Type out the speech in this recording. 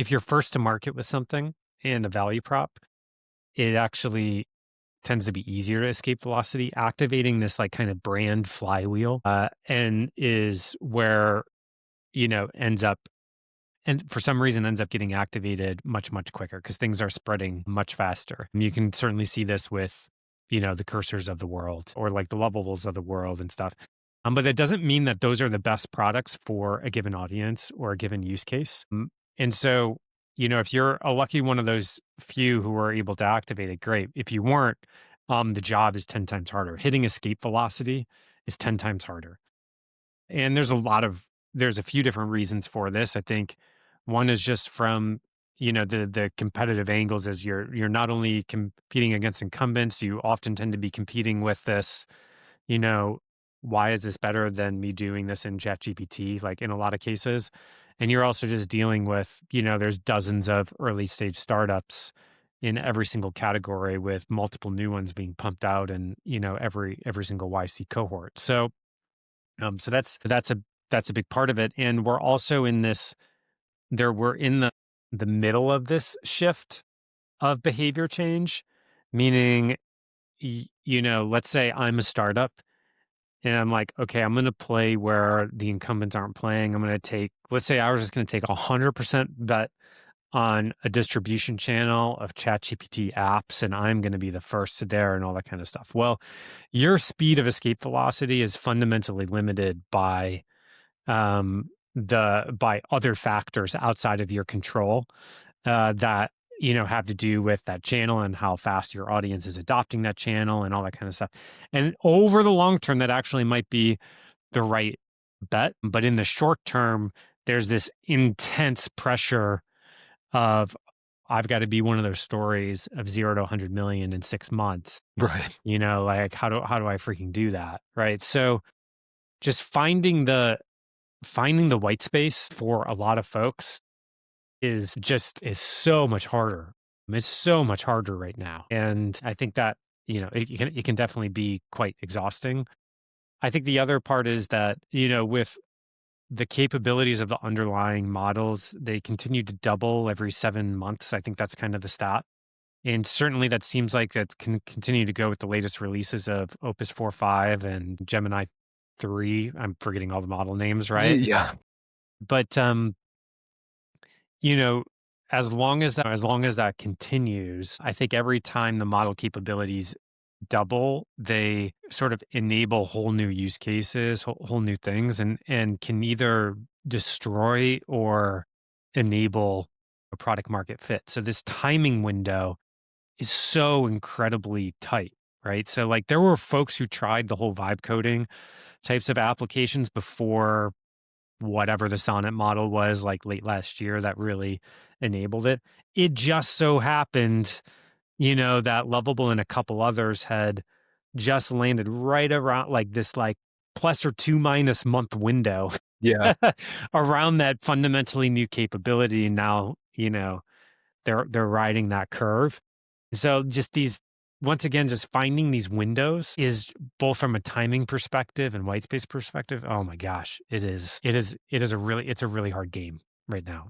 if you're first to market with something in a value prop, it actually tends to be easier to escape velocity. Activating this like kind of brand flywheel, and is where, ends up, and for some reason ends up getting activated much, much quicker because things are spreading much faster. And you can certainly see this with, the cursors of the world or like the lovables of the world and stuff. But that doesn't mean that those are the best products for a given audience or a given use case. And so, if you're a lucky one of those few who are able to activate it, great. If you weren't, the job is 10 times harder. Hitting escape velocity is 10 times harder. And there's a few different reasons for this. I think one is just from, the competitive angles as you're not only competing against incumbents, you often tend to be competing with this, you know, why is this better than me doing this in ChatGPT, like in a lot of cases. And you're also just dealing with, there's dozens of early stage startups in every single category with multiple new ones being pumped out and, every single YC cohort. So that's a big part of it, and we're also in this. We're in the middle of this shift of behavior change, meaning, let's say I'm a startup, and I'm like, okay, I'm going to play where the incumbents aren't playing. I'm going to take, let's say, I was just going to take 100% bet on a distribution channel of ChatGPT apps, and I'm going to be the first to there and all that kind of stuff. Well, your speed of escape velocity is fundamentally limited by by other factors outside of your control, that have to do with that channel and how fast your audience is adopting that channel and all that kind of stuff. And over the long term, that actually might be the right bet, but in the short term, there's this intense pressure of, I've got to be one of those stories of 0 to 100 million in 6 months. Right. Like how do I freaking do that, right? So just finding the white space for a lot of folks is so much harder. It's so much harder right now. And I think that, it can definitely be quite exhausting. I think the other part is that, with the capabilities of the underlying models, they continue to double every 7 months. I think that's kind of the stat. And certainly that seems like that can continue to go with the latest releases of Opus 4.5 and Gemini 3. I'm forgetting all the model names, right? Yeah. But you know, as long as that continues, I think every time the model capabilities double, they sort of enable whole new use cases, whole new things, and can either destroy or enable a product market fit. So this timing window is so incredibly tight, right? So like there were folks who tried the whole vibe coding types of applications before whatever the Sonnet model was like late last year that really enabled it. It just so happened, that Lovable and a couple others had just landed right around like this like plus or two minus month window Yeah. around that fundamentally new capability. And now, they're riding that curve. So just these once again, just finding these windows is both from a timing perspective and white space perspective. Oh my gosh, it's a really hard game right now.